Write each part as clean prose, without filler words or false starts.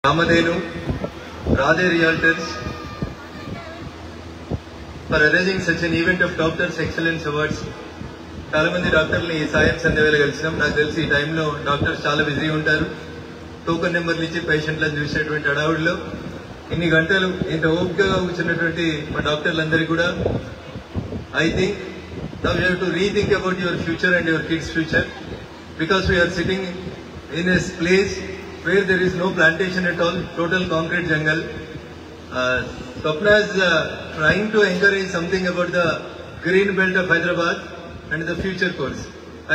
Ramadenu, Radhe Realtors, for arranging such an event of Doctors Excellence Awards. చాలా మంది డాక్టర్లు ఈ సాయం సంధ్యవేళ కలిసినాం. నాకు తెలిసి ఈ టైంలో డాక్టర్స్ చాలా బిజీ ఉంటారు. టోకన్ నెంబర్లు ఇచ్చి పేషెంట్లను చూసేటువంటి అడావుడిలో ఇన్ని గంటలు ఇంత ఓపికగా కూర్చున్నటువంటి మా డాక్టర్లందరికీ కూడా I think now you have to rethink about your future and your kids future, because we're sitting in a place where there is no plantation at all, total concrete jungle. Swapna is trying to encourage something about the green belt of Hyderabad and the future course.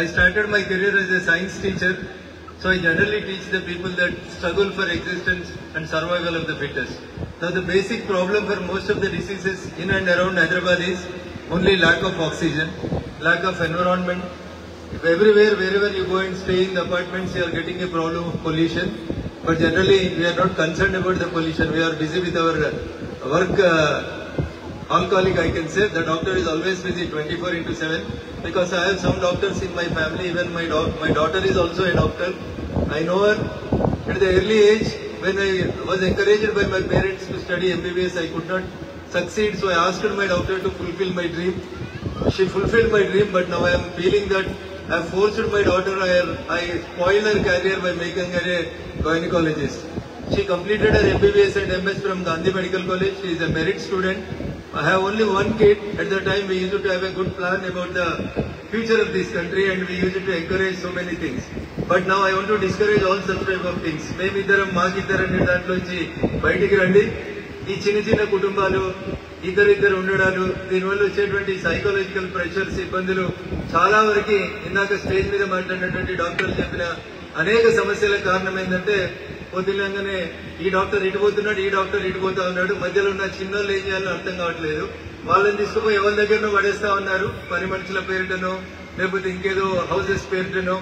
I started my career as a science teacher, so I generally teach the people that struggle for existence and survival of the fittest. Now the basic problem for most of the diseases in and around Hyderabad is only lack of oxygen, lack of environment. Everywhere, wherever you go and stay in the apartments, you are getting a problem of pollution. But generally, we are not concerned about the pollution. We are busy with our work. Alcoholic, I can say. The doctor is always busy 24/7. Because I have some doctors in my family. Even my daughter is also a doctor. I know her. At the early age, when I was encouraged by my parents to study MBBS, I could not succeed. So I asked my doctor to fulfill my dream. She fulfilled my dream, but now I am feeling that I have forced my daughter, I spoiled her career by making her a gynecologist. She completed her MBBS and MS from Gandhi Medical College. She is a merit student. I have only one kid. At the time we used to have a good plan about the future of this country and we used to encourage so many things. But now I want to discourage all such type of things. మేమిద్దరం మాకిద్దరం దాంట్లోంచి బయటికి రండి. ఈ చిన్న చిన్న కుటుంబాలు ఇద్దరిద్దరు ఉండడాలు, దీనివల్ల వచ్చేటువంటి సైకలాజికల్ ప్రెషర్స్, ఇబ్బందులు చాలా వరకు ఇందాక స్టేజ్ మీద మాట్లాడినటువంటి డాక్టర్లు చెప్పిన అనేక సమస్యల కారణం ఏంటంటే పొద్దులంగానే ఈ డాక్టర్ ఇటుపోతున్నాడు, ఈ డాక్టర్ ఇటుపోతా ఉన్నాడు, మధ్యలో ఉన్న చిన్నోళ్ళు ఏం చేయాలో అర్థం కావట్లేదు. వాళ్ళని తీసుకుపోయి ఎవరి దగ్గరనో పడేస్తా ఉన్నారు, పని మనుషుల పేరిటనో లేకపోతే ఇంకేదో హౌసెస్ పేరిటనో.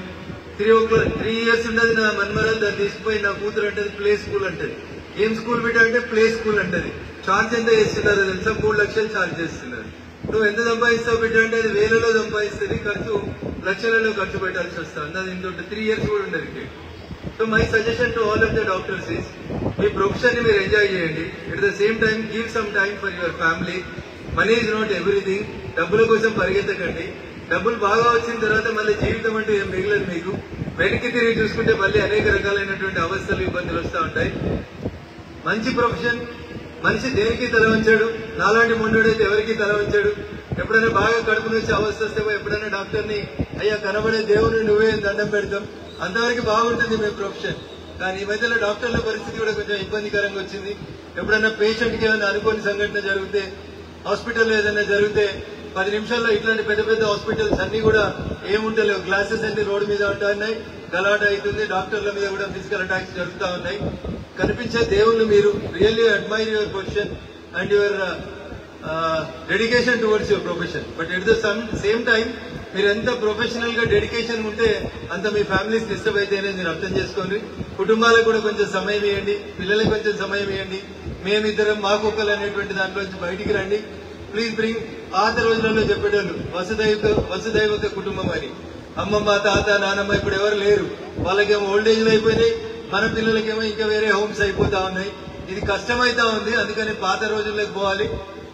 3 years ఉన్నది నా మన్మరాలు, దాన్ని తీసుకుపోయి నా కూతురు అంటది ప్లే స్కూల్ అంటది. ఏం స్కూల్ బిడ్డ అంటే ప్లే స్కూల్ అంటది. ఛార్జ్ ఎంత చేస్తున్నారు తెలుసా? 3 లక్షలు ఛార్జ్ చేస్తున్నారు. నువ్వు ఎంత సంపాదిస్తావు బిడ్డ అంటే అది వేలలో సంపాదిస్తుంది, ఖర్చు లక్షలలో ఖర్చు పెట్టాల్సి వస్తుంది. అది ఇంత 3 years కూడా ఉండదు. So my suggestion to all of the doctors is, me profession ని మీరు ఎంజాయ్ చేయండి. At the same time give some time for your family. Money is not everything. డబ్బుల కోసం పరిగెత్తకండి. డబ్బులు బాగా వచ్చిన తర్వాత మళ్ళీ జీవితం అంటే ఏం మిగలదు మీకు. వెనక్కి తిరిగి చూసుకుంటే మళ్ళీ అనేక రకాలైనటువంటి అవస్థలు, ఇబ్బందులు వస్తూ ఉంటాయి. మంచి ప్రొఫెషన్. మనిషి దేనికి తల వంచాడు, నాలాంటి మొండోడైతే ఎవరికి తల వంచాడు. ఎప్పుడైనా బాగా కడుపు నుంచి అవస్థ వస్తే ఎప్పుడైనా డాక్టర్ని అయ్యా కనబడే దేవుని నువ్వే దండం పెడతాం. అంతవరకు బాగుంటుంది మీ ప్రొఫెషన్. కానీ ఈ మధ్యలో డాక్టర్ల పరిస్థితి కూడా కొంచెం ఇబ్బందికరంగా వచ్చింది. ఎప్పుడైనా పేషెంట్కి ఏమైనా అనుకోని సంఘటన జరిగితే, హాస్పిటల్లో ఏదైనా జరిగితే 10 నిమిషాల్లో ఇట్లాంటి పెద్ద పెద్ద హాస్పిటల్స్ అన్ని కూడా ఏముంటలేవు. గ్లాసెస్ అన్ని రోడ్డు మీద ఉంటున్నాయి, గలాట అవుతుంది, డాక్టర్ల మీద కూడా ఫిజికల్ అటాక్స్ జరుగుతూ ఉన్నాయి. కనిపించే దేవుళ్ళు మీరు. Really admire your position and your dedication towards your profession. But at the same time మీరు ఎంత ప్రొఫెషనల్ గా డెడికేషన్ ఉంటే అంత మీ ఫ్యామిలీస్ డిస్టర్బ్ అయితేనే మీరు అర్థం చేసుకోండి. కుటుంబాలకు కూడా కొంచెం సమయం ఇవ్వండి, పిల్లలకు కొంచెం సమయం ఇవ్వండి. మేమిద్దరం మాకొక్కలు అనేటువంటి దాంట్లోంచి బయటికి రండి. Please bring. పాత రోజులలో చెప్పేటోళ్ళు వసుదైవక కుటుంబం అని. అమ్మమ్మ, తాత, నానమ్మ ఇప్పుడు ఎవరు లేరు. వాళ్ళకేమో ఓల్డ్ ఏజ్ లో అయిపోయినాయి. మన పిల్లలకేమో ఇంకా వేరే హోమ్స్ అయిపోతా ఉన్నాయి. ఇది కష్టమైతా ఉంది. అందుకని పాత రోజుల్లోకి పోవాలి.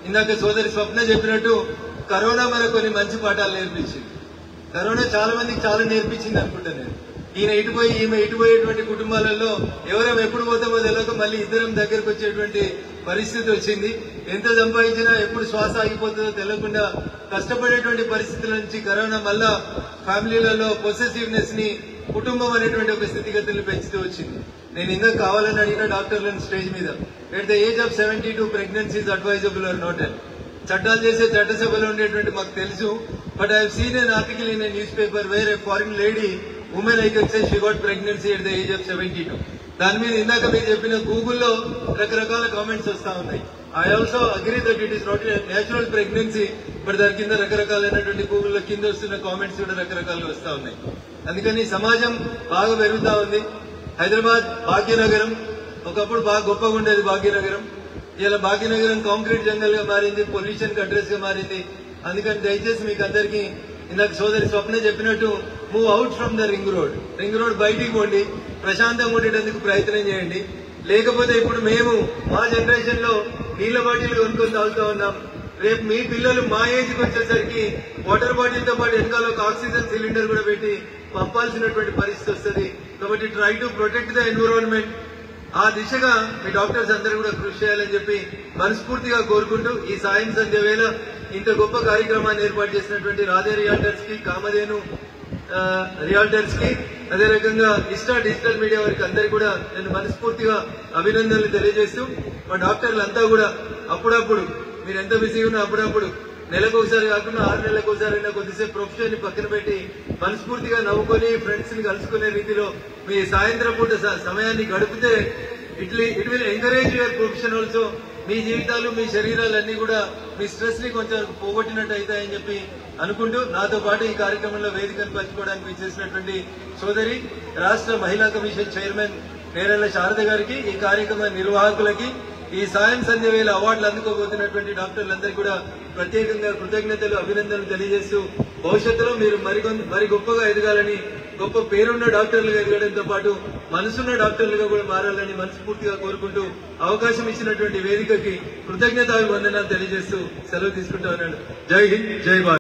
ఇందాక సోదరి స్వప్న చెప్పినట్టు కరోనా మనకు కొన్ని మంచి పాఠాలు నేర్పించింది. కరోనా చాలా మందికి చాలా నేర్పించింది అనుకుంటా నేను. ఈయన ఇటుపోయి ఈమె ఇటుపోయేటువంటి కుటుంబాలలో ఎవరం ఎప్పుడు పోతామో తెలియక మళ్ళీ ఇద్దరం దగ్గరకు వచ్చేటువంటి పరిస్థితి వచ్చింది. ఎంత సంపాదించినా ఎప్పుడు శ్వాస ఆగిపోతుందో తెలియకుండా కష్టపడేటువంటి పరిస్థితుల నుంచి కరోనా మళ్ళా ఫ్యామిలీలలో పొసెసివ్నెస్ ని, కుటుంబం అనేటువంటి ఒక స్థితిగతులను పెంచుతూ వచ్చింది. నేను ఇంకా కావాలని అడిగిన డాక్టర్లను స్టేజ్ మీద, at the age of 72 pregnancies advisable or not. చట్టాలు చేసే చట్టసభలో ఉండేటువంటి మాకు తెలుసు. But I have seen an article in a newspaper where a foreign lady, woman I can say she got pregnancy at the age of 72. దాని మీద ఇందాక మీరు చెప్పిన గూగుల్లో రకరకాల కామెంట్స్ వస్తా ఉన్నాయి. I also agree that it is not a natural pregnancy. But దాని కింద రకరకాలైనటువంటి గూగుల్లో కింద వస్తున్న కామెంట్స్ కూడా రకరకాలుగా వస్తా ఉన్నాయి. అందుకని సమాజం బాగా పెరుగుతా ఉంది. హైదరాబాద్ భాగ్యనగరం ఒకప్పుడు బాగా గొప్పగా ఉండేది. భాగ్యనగరం ఇలా భాగ్యనగరం కాంక్రీట్ జంగల్ గా మారింది, పొల్యూషన్ కి అడ్రస్ గా మారింది. అందుకని దయచేసి మీకు అందరికీ ఇందాక సోదరి స్వప్న చెప్పినట్టు move out from the ring road. Ring road బయటికి పోండి, ప్రశాంతంగా ఉండేటందుకు ప్రయత్నం చేయండి. లేకపోతే ఇప్పుడు మేము మా జనరేషన్ లో నీళ్ల బాటిల్ కొనుక్కొని తాగుతా ఉన్నాం. రేపు మీ పిల్లలు మా ఏజ్కి వచ్చేసరికి వాటర్ బాటిల్ తో పాటు వెనకాల ఒక ఆక్సిజన్ సిలిండర్ కూడా పెట్టి పంపాల్సినటువంటి పరిస్థితి వస్తుంది. కాబట్టి try to protect the environment. ఆ దిశగా మీ డాక్టర్స్ అందరూ కూడా కృషి చేయాలని చెప్పి మనస్ఫూర్తిగా కోరుకుంటూ ఈ సాయం సంధ్య వేళ ఇంత గొప్ప కార్యక్రమాన్ని ఏర్పాటు చేసినటువంటి రాధే రియాల్టర్స్ కి, కామధేను రియాల్టర్స్ కి, అదే రకంగా ఇస్టా డిజిటల్ మీడియా వారికి అందరికీ కూడా నేను మనస్ఫూర్తిగా అభినందనలు తెలియజేస్తూ మా డాక్టర్లంతా కూడా అప్పుడప్పుడు మీరు ఎంత బిజీగా ఉన్నా అప్పుడప్పుడు నెలకు ఒకసారి కాకుండా 6 నెలలకు ఒకసారి అయినా కొద్దిసేపు ప్రొఫెషన్ ని పక్కన పెట్టి మనస్ఫూర్తిగా నవ్వుకొని ఫ్రెండ్స్ ని కలుసుకునే రీతిలో మీ సాయంత్రం పూట సమయాన్ని గడిపితే it will encourage your profession also. మీ జీవితాలు మీ శరీరాలన్నీ కూడా మీ స్ట్రెస్ ని కొంచెం పోగొట్టినట్టు అవుతాయని చెప్పి అనుకుంటూ నాతో పాటు ఈ కార్యక్రమంలో వేదికను పంచుకోవడానికి చేసినటువంటి సోదరి రాష్ట్ర మహిళా కమిషన్ చైర్మన్ నేరెళ్ల శారద గారికి, ఈ కార్యక్రమ నిర్వాహకులకి, ఈ సాయం సంధ్య వేళ అవార్డులు అందుకోబోతున్నటువంటి డాక్టర్లందరికీ కూడా ప్రత్యేకంగా కృతజ్ఞతలు, అభినందనలు తెలియజేస్తూ భవిష్యత్తులో మీరు మరి గొప్పగా ఎదగాలని, గొప్ప పేరున్న డాక్టర్లుగా ఎదగడంతో పాటు మనసున్న డాక్టర్లుగా కూడా మారాలని మనస్ఫూర్తిగా కోరుకుంటూ అవకాశం ఇచ్చినటువంటి వేదికకి కృతజ్ఞతాభివందనాలు తెలియజేస్తూ సెలవు తీసుకుంటా ఉన్నాను. జై హింద్, జై భారత్.